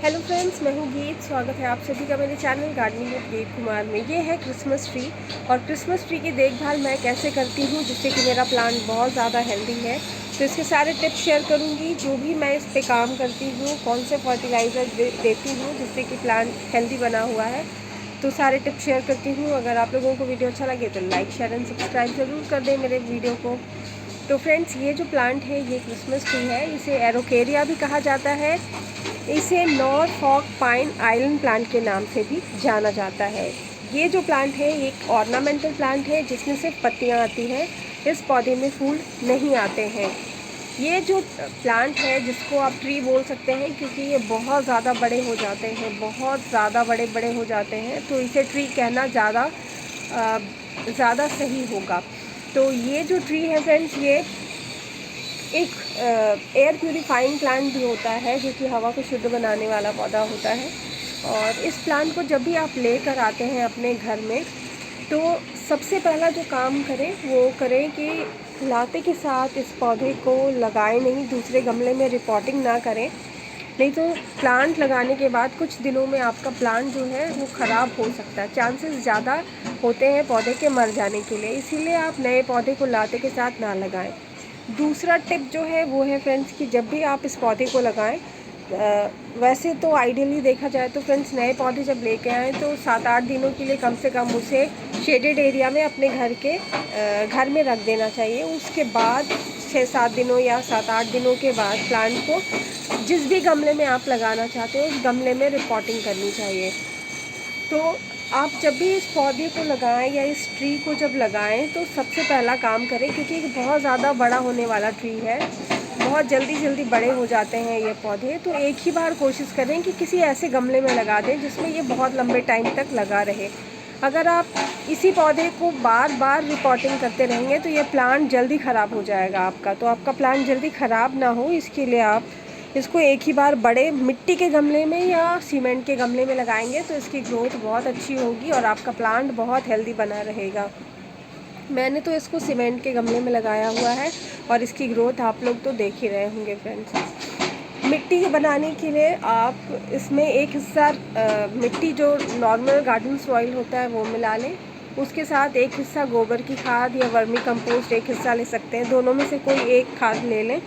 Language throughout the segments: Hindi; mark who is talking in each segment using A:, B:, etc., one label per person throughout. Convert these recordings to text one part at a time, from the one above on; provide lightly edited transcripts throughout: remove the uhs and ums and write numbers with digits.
A: हेलो फ्रेंड्स, मैं हूँ गीत। स्वागत है आप सभी का मेरे चैनल गार्डनिंग विद गीत कुमार में। ये है क्रिसमस ट्री और क्रिसमस ट्री की देखभाल मैं कैसे करती हूँ जिससे कि मेरा प्लांट बहुत ज़्यादा हेल्दी है। तो इसके सारे टिप्स शेयर करूँगी, जो भी मैं इस पे काम करती हूँ, कौन से फर्टिलाइज़र देती हूँ जिससे कि प्लांट हेल्दी बना हुआ है। तो सारे टिप्स शेयर करती हूँ। अगर आप लोगों को वीडियो अच्छा लगे तो लाइक शेयर एंड सब्सक्राइब ज़रूर कर दें मेरे वीडियो को। तो फ्रेंड्स, ये जो प्लांट है ये क्रिसमस ट्री है। इसे एरोकेरिया भी कहा जाता है। इसे नॉरफॉक पाइन आइलैंड प्लांट के नाम से भी जाना जाता है। ये जो प्लांट है ये एक ऑर्नामेंटल प्लांट है जिसमें सिर्फ पत्तियां आती हैं। इस पौधे में फूल नहीं आते हैं। ये जो प्लांट है जिसको आप ट्री बोल सकते हैं क्योंकि ये बहुत ज़्यादा बड़े हो जाते हैं, बहुत ज़्यादा बड़े बड़े हो जाते हैं, तो इसे ट्री कहना ज़्यादा सही होगा। तो ये जो ट्री है फ्रेंड्स, ये एक एयर प्यूरीफाइंग प्लांट भी होता है जो कि हवा को शुद्ध बनाने वाला पौधा होता है। और इस प्लांट को जब भी आप लेकर आते हैं अपने घर में, तो सबसे पहला जो काम करें वो करें कि लाते के साथ इस पौधे को लगाएं नहीं, दूसरे गमले में रिपोर्टिंग ना करें। नहीं तो प्लांट लगाने के बाद कुछ दिनों में आपका प्लांट जो है वो ख़राब हो सकता है। चांसेस ज़्यादा होते हैं पौधे के मर जाने के लिए, इसीलिए आप नए पौधे को लाते के साथ ना लगाएं। दूसरा टिप जो है वो है फ्रेंड्स कि जब भी आप इस पौधे को लगाएं, वैसे तो आइडियली देखा जाए तो फ्रेंड्स नए पौधे जब लेके आएँ तो 7-8 दिनों के लिए कम से कम उसे शेडेड एरिया में अपने घर में रख देना चाहिए। उसके बाद 6-7 दिनों या 7-8 दिनों के बाद प्लांट को जिस भी गमले में आप लगाना चाहते हो उस गमले में रिपोर्टिंग करनी चाहिए। तो आप जब भी इस पौधे को लगाएं या इस ट्री को जब लगाएं तो सबसे पहला काम करें, क्योंकि ये बहुत ज़्यादा बड़ा होने वाला ट्री है, बहुत जल्दी बड़े हो जाते हैं ये पौधे। तो एक ही बार कोशिश करें कि किसी ऐसे गमले में लगा दें जिसमें ये बहुत लंबे टाइम तक लगा रहे। अगर आप इसी पौधे को बार बार रिपोर्टिंग करते रहेंगे तो ये प्लांट जल्दी ख़राब हो जाएगा आपका। तो आपका प्लांट जल्दी ख़राब ना हो, इसके लिए आप इसको एक ही बार बड़े मिट्टी के गमले में या सीमेंट के गमले में लगाएंगे तो इसकी ग्रोथ बहुत अच्छी होगी और आपका प्लांट बहुत हेल्दी बना रहेगा। मैंने तो इसको सीमेंट के गमले में लगाया हुआ है और इसकी ग्रोथ आप लोग तो देख ही रहे होंगे फ्रेंड्स। मिट्टी बनाने के लिए आप इसमें एक हिस्सा मिट्टी जो नॉर्मल गार्डन सॉइल होता है वो मिला लें। उसके साथ एक हिस्सा गोबर की खाद या वर्मी कंपोस्ट एक हिस्सा ले सकते हैं, दोनों में से कोई एक खाद ले लें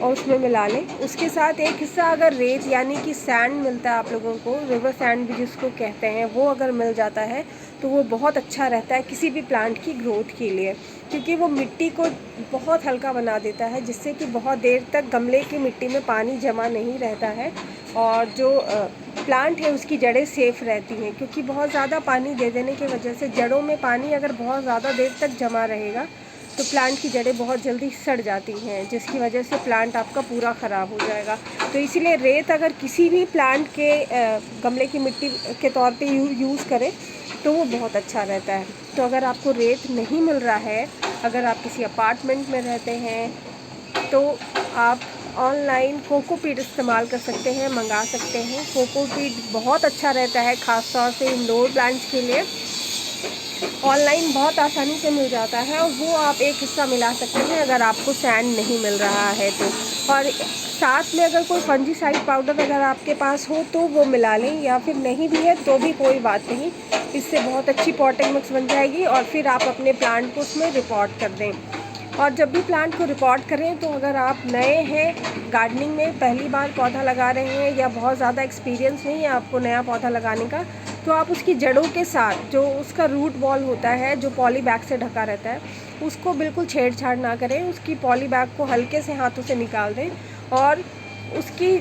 A: और उसमें मिला लें। उसके साथ एक हिस्सा अगर रेत यानी कि सैंड मिलता है आप लोगों को, रिवर सैंड भी जिसको कहते हैं, वो अगर मिल जाता है तो वो बहुत अच्छा रहता है किसी भी प्लांट की ग्रोथ के लिए, क्योंकि वो मिट्टी को बहुत हल्का बना देता है जिससे कि बहुत देर तक गमले की मिट्टी में पानी जमा नहीं रहता है और जो प्लांट है उसकी जड़ें सेफ़ रहती हैं। क्योंकि बहुत ज़्यादा पानी दे देने की वजह से जड़ों में पानी अगर बहुत ज़्यादा देर तक जमा रहेगा तो प्लांट की जड़ें बहुत जल्दी सड़ जाती हैं, जिसकी वजह से प्लांट आपका पूरा ख़राब हो जाएगा। तो इसीलिए रेत अगर किसी भी प्लांट के गमले की मिट्टी के तौर पे यूज़ करें तो वो बहुत अच्छा रहता है। तो अगर आपको रेत नहीं मिल रहा है, अगर आप किसी अपार्टमेंट में रहते हैं, तो आप ऑनलाइन कोकोपीट इस्तेमाल कर सकते हैं, मंगा सकते हैं। कोकोपीट बहुत अच्छा रहता है, ख़ास तौर से इंडोर प्लांट्स के लिए। ऑनलाइन बहुत आसानी से मिल जाता है और वो आप एक हिस्सा मिला सकते हैं अगर आपको सैंड नहीं मिल रहा है तो। और साथ में अगर कोई फंजीसाइड पाउडर अगर आपके पास हो तो वो मिला लें, या फिर नहीं भी है तो भी कोई बात नहीं, इससे बहुत अच्छी पॉटिंग मिक्स बन जाएगी। और फिर आप अपने प्लांट को उसमें रिपोर्ट कर दें। और जब भी प्लांट को रिपोर्ट करें तो अगर आप नए हैं गार्डनिंग में, पहली बार पौधा लगा रहे हैं या बहुत ज़्यादा एक्सपीरियंस नहीं है आपको नया पौधा लगाने का, तो आप उसकी जड़ों के साथ जो उसका रूट बॉल होता है जो पॉली बैग से ढका रहता है उसको बिल्कुल छेड़छाड़ ना करें। उसकी पॉली बैग को हल्के से हाथों से निकाल दें और उसकी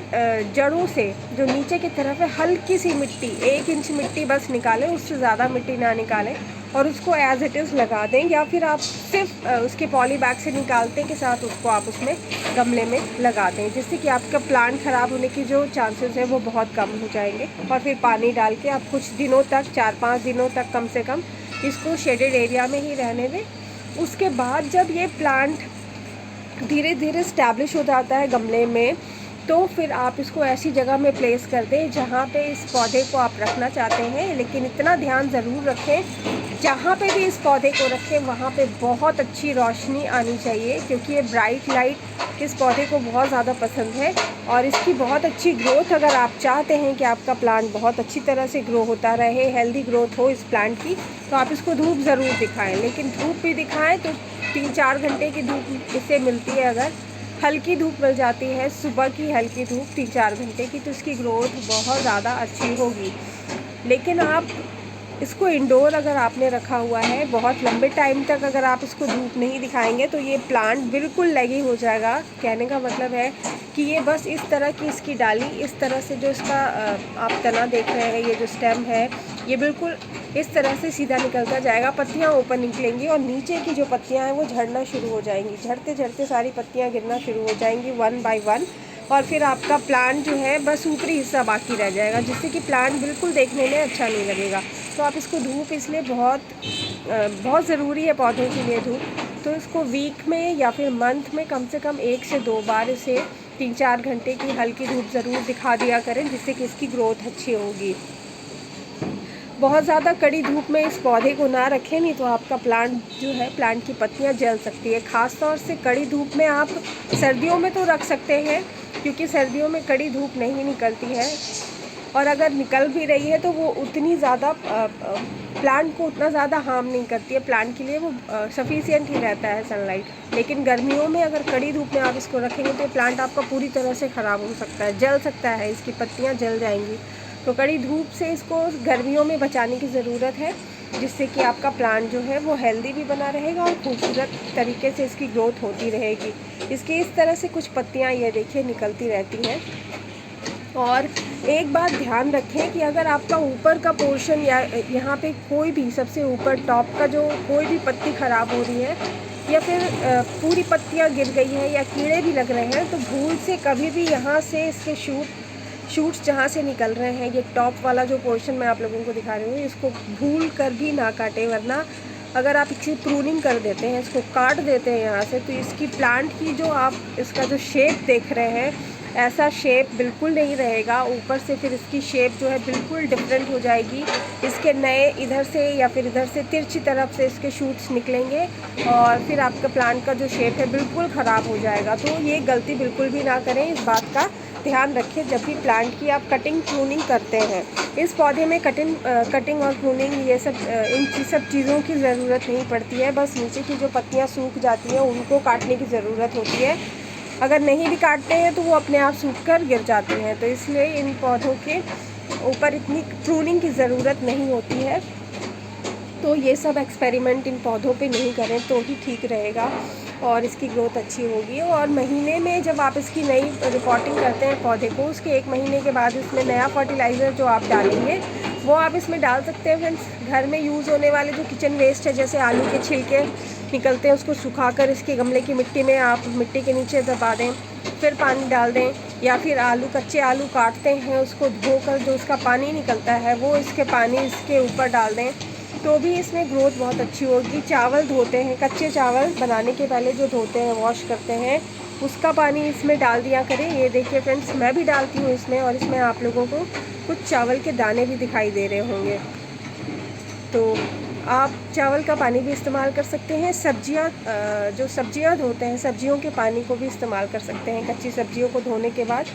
A: जड़ों से जो नीचे की तरफ है हल्की सी मिट्टी, 1 इंच मिट्टी बस निकालें, उससे ज़्यादा मिट्टी ना निकालें और उसको एज इट इज़ लगा दें। या फिर आप सिर्फ उसके पॉली बैग से निकालते के साथ उसको आप उसमें गमले में लगा दें, जिससे कि आपका प्लांट ख़राब होने की जो चांसेस है वो बहुत कम हो जाएंगे। और फिर पानी डाल के आप कुछ दिनों तक, 4-5 दिनों तक कम से कम इसको शेडेड एरिया में ही रहने दें। उसके बाद जब ये प्लांट धीरे धीरे स्टैब्लिश हो जाता है गमले में, तो फिर आप इसको ऐसी जगह में प्लेस कर दें जहाँ पे इस पौधे को आप रखना चाहते हैं। लेकिन इतना ध्यान ज़रूर रखें जहाँ पे भी इस पौधे को रखें वहाँ पे बहुत अच्छी रोशनी आनी चाहिए, क्योंकि ये ब्राइट लाइट इस पौधे को बहुत ज़्यादा पसंद है। और इसकी बहुत अच्छी ग्रोथ, अगर आप चाहते हैं कि आपका प्लांट बहुत अच्छी तरह से ग्रो होता रहे, हेल्दी ग्रोथ हो इस प्लांट की, तो आप इसको धूप ज़रूर दिखाएं। लेकिन धूप भी दिखाएं तो 3-4 घंटे की धूप इससे मिलती है। अगर हल्की धूप मिल जाती है, सुबह की हल्की धूप 3-4 घंटे की, तो इसकी ग्रोथ बहुत ज़्यादा अच्छी होगी। लेकिन आप इसको इंडोर अगर आपने रखा हुआ है, बहुत लंबे टाइम तक अगर आप इसको धूप नहीं दिखाएंगे तो ये प्लांट बिल्कुल लैगी हो जाएगा। कहने का मतलब है कि ये बस इस तरह की इसकी डाली, इस तरह से जो इसका आप तना देख रहे हैं, ये जो स्टेम है ये बिल्कुल इस तरह से सीधा निकलता जाएगा, पत्तियाँ ऊपर निकलेंगी और नीचे की जो पत्तियाँ हैं वो झड़ना शुरू हो जाएंगी। झड़ते झड़ते सारी पत्तियाँ गिरना शुरू हो जाएंगी 1 बाय 1, और फिर आपका प्लांट जो है बस ऊपरी हिस्सा बाकी रह जाएगा, जिससे कि प्लांट बिल्कुल देखने में अच्छा नहीं लगेगा। तो आप इसको धूप इसलिए बहुत ज़रूरी है पौधों के लिए धूप। तो इसको वीक में या फिर मंथ में कम से कम 1 से 2 बार इसे 3-4 घंटे की हल्की धूप ज़रूर दिखा दिया करें, जिससे कि इसकी ग्रोथ अच्छी होगी। बहुत ज़्यादा कड़ी धूप में इस पौधे को ना रखें, नहीं तो आपका प्लांट जो है, प्लांट की पत्तियां जल सकती है। ख़ास तौर से कड़ी धूप में आप सर्दियों में तो रख सकते हैं, क्योंकि सर्दियों में कड़ी धूप नहीं निकलती है, और अगर निकल भी रही है तो वो उतनी ज़्यादा प्लांट को उतना ज़्यादा हार्म नहीं करती है। प्लांट के लिए वो सफिशिएंट ही रहता है सनलाइट। लेकिन गर्मियों में अगर कड़ी धूप में आप इसको रखेंगे तो प्लांट आपका पूरी तरह से ख़राब हो सकता है, जल सकता है, इसकी पत्तियाँ जल जाएंगी। तो कड़ी धूप से इसको गर्मियों में बचाने की ज़रूरत है, जिससे कि आपका प्लांट जो है वो हेल्दी भी बना रहेगा और खूबसूरत तरीके से इसकी ग्रोथ होती रहेगी। इसकी इस तरह से कुछ पत्तियाँ ये देखिए निकलती रहती हैं। और एक बात ध्यान रखें कि अगर आपका ऊपर का पोर्शन या यहाँ पे कोई भी सबसे ऊपर टॉप का जो कोई भी पत्ती ख़राब हो रही है, या फिर पूरी पत्तियाँ गिर गई हैं या कीड़े भी लग रहे हैं, तो भूल से कभी भी यहाँ से इसके शूट्स जहाँ से निकल रहे हैं, ये टॉप वाला जो पोर्शन मैं आप लोगों को दिखा रही हूँ, इसको भूल कर भी ना काटें। वरना अगर आप इसकी प्रूनिंग कर देते हैं, इसको काट देते हैं यहाँ से, तो इसकी प्लांट की जो आप इसका जो शेप देख रहे हैं, ऐसा शेप बिल्कुल नहीं रहेगा। ऊपर से फिर इसकी शेप जो है बिल्कुल डिफरेंट हो जाएगी। इसके नए इधर से या फिर इधर से तिरछी तरफ से इसके शूट्स निकलेंगे और फिर आपका प्लांट का जो शेप है बिल्कुल ख़राब हो जाएगा। तो ये गलती बिल्कुल भी ना करें, इस बात का ध्यान रखें जब भी प्लांट की आप कटिंग प्रूनिंग करते हैं। इस पौधे में कटिंग और प्रूनिंग ये सब इन सब चीज़ों की ज़रूरत नहीं पड़ती है। बस नीचे की जो पत्तियाँ सूख जाती हैं उनको काटने की ज़रूरत होती है। अगर नहीं भी काटते हैं तो वो अपने आप सूख कर गिर जाती हैं। तो इसलिए इन पौधों के ऊपर इतनी प्रूनिंग की ज़रूरत नहीं होती है। तो ये सब एक्सपेरिमेंट इन पौधों पे नहीं करें तो ही ठीक रहेगा और इसकी ग्रोथ अच्छी होगी। और महीने में जब आप इसकी नई रिपोर्टिंग करते हैं पौधे को, उसके 1 महीने के बाद इसमें नया फर्टिलाइज़र जो आप डालेंगे वो आप इसमें डाल सकते हैं फ्रेंड्स। घर में यूज़ होने वाले जो किचन वेस्ट है, जैसे आलू के छिलके निकलते हैं, उसको सुखाकर इसके गमले की मिट्टी में आप मिट्टी के नीचे दबा दें, फिर पानी डाल दें। या फिर कच्चे आलू काटते हैं, उसको धोकर जो उसका पानी निकलता है वो इसके पानी इसके ऊपर डाल दें, तो भी इसमें ग्रोथ बहुत अच्छी होगी। चावल धोते हैं, कच्चे चावल बनाने के पहले जो धोते हैं, वॉश करते हैं, उसका पानी इसमें डाल दिया करें। ये देखिए फ्रेंड्स, मैं भी डालती हूँ इसमें, और इसमें आप लोगों को कुछ चावल के दाने भी दिखाई दे रहे होंगे। तो आप चावल का पानी भी इस्तेमाल कर सकते हैं। जो सब्जियां धोते हैं, सब्जियों के पानी को भी इस्तेमाल कर सकते हैं। कच्ची सब्जियों को धोने के बाद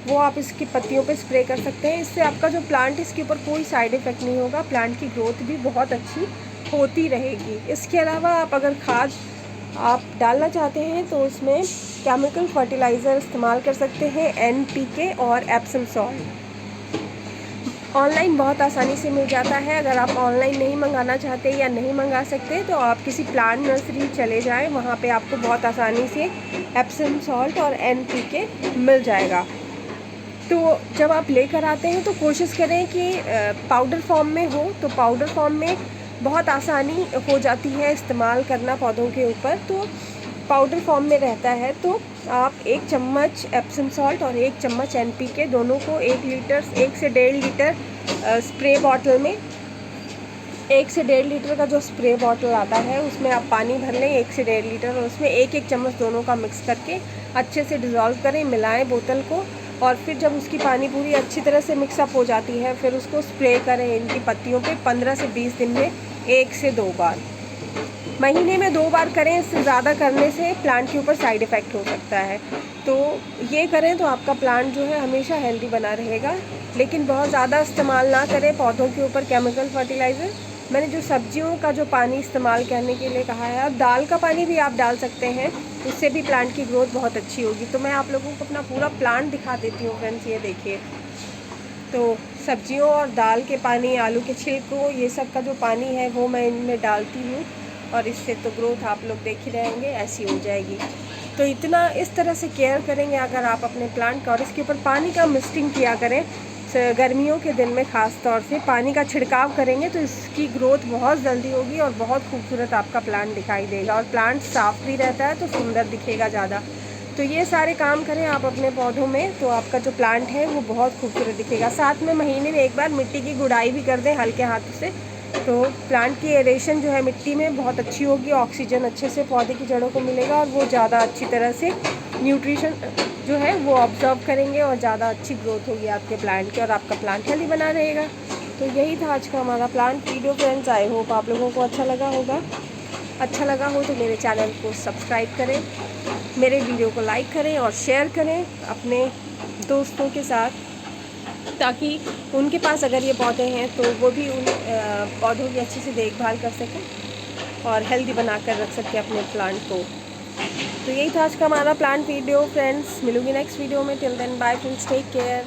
A: वो आप इसकी पत्तियों पे स्प्रे कर सकते हैं। इससे आपका जो प्लांट, इसके ऊपर कोई साइड इफ़ेक्ट नहीं होगा, प्लांट की ग्रोथ भी बहुत अच्छी होती रहेगी। इसके अलावा आप अगर खाद आप डालना चाहते हैं तो इसमें केमिकल फर्टिलाइज़र इस्तेमाल कर सकते हैं, NPK और एप्सम सॉल्ट। ऑनलाइन बहुत आसानी से मिल जाता है। अगर आप ऑनलाइन नहीं मंगाना चाहते या नहीं मंगा सकते तो आप किसी प्लांट नर्सरी चले जाएं, वहाँ पे आपको बहुत आसानी से एप्सम सॉल्ट और NPK मिल जाएगा। तो जब आप लेकर आते हैं तो कोशिश करें कि पाउडर फॉर्म में हो, तो पाउडर फॉर्म में बहुत आसानी हो जाती है इस्तेमाल करना पौधों के ऊपर। तो पाउडर फॉर्म में रहता है तो आप 1 चम्मच एप्सम सॉल्ट और 1 चम्मच NPK दोनों को 1 से 1.5 लीटर स्प्रे बॉटल में, 1 से 1.5 लीटर का जो स्प्रे बॉटल आता है उसमें आप पानी भर लें 1 से 1.5 लीटर, और उसमें 1 चम्मच दोनों का मिक्स करके अच्छे से डिज़ोल्व करें, मिलाएं बोतल को। और फिर जब उसकी पानी पूरी अच्छी तरह से मिक्सअप हो जाती है, फिर उसको स्प्रे करें इनकी पत्तियों पे। 15 से 20 दिन में 1 से 2 बार, महीने में 2 बार करें। इससे ज़्यादा करने से प्लांट के ऊपर साइड इफ़ेक्ट हो सकता है। तो ये करें तो आपका प्लांट जो है हमेशा हेल्दी बना रहेगा। लेकिन बहुत ज़्यादा इस्तेमाल ना करें पौधों के ऊपर केमिकल फर्टिलाइज़र। मैंने जो सब्जियों का जो पानी इस्तेमाल करने के लिए कहा है, अब दाल का पानी भी आप डाल सकते हैं, उससे भी प्लांट की ग्रोथ बहुत अच्छी होगी। तो मैं आप लोगों को अपना पूरा प्लांट दिखा देती हूँ फ्रेंड्स, ये देखिए। तो सब्जियों और दाल के पानी, आलू के छिलकों, ये सब का जो पानी है वो मैं इनमें डालती हूँ, और इससे तो ग्रोथ आप लोग देख ही रहेंगे, ऐसी हो जाएगी। तो इतना इस तरह से केयर करेंगे अगर आप अपने प्लांट का, और इसके ऊपर पानी का मिस्टिंग किया करें। गर्मियों के दिन में ख़ास तौर से पानी का छिड़काव करेंगे तो इसकी ग्रोथ बहुत जल्दी होगी और बहुत खूबसूरत आपका प्लांट दिखाई देगा। और प्लांट साफ़ भी रहता है तो सुंदर दिखेगा ज़्यादा। तो ये सारे काम करें आप अपने पौधों में, तो आपका जो प्लांट है वो बहुत खूबसूरत दिखेगा। साथ में महीने में 1 बार मिट्टी की गुड़ाई भी कर दें हल्के हाथों से, तो प्लांट की एरेशन जो है मिट्टी में बहुत अच्छी होगी, ऑक्सीजन अच्छे से पौधे की जड़ों को मिलेगा और वो ज़्यादा अच्छी तरह से न्यूट्रिशन जो है वो ऑब्जर्व करेंगे और ज़्यादा अच्छी ग्रोथ होगी आपके प्लांट की, और आपका प्लांट हेल्दी बना रहेगा। तो यही था आज का हमारा plant video friends. I hope आप लोगों को अच्छा लगा होगा। अच्छा लगा हो तो मेरे चैनल को सब्सक्राइब करें, मेरे वीडियो को लाइक करें और शेयर करें अपने दोस्तों के साथ, ताकि उनके पास अगर ये पौधे हैं तो वो भी उन पौधों की अच्छे से देखभाल कर सकें और हेल्दी बना कर रख सकें अपने प्लांट को। तो यही था आज का हमारा प्लांट वीडियो फ्रेंड्स। मिलूंगी नेक्स्ट वीडियो में। Till then bye friends, take care.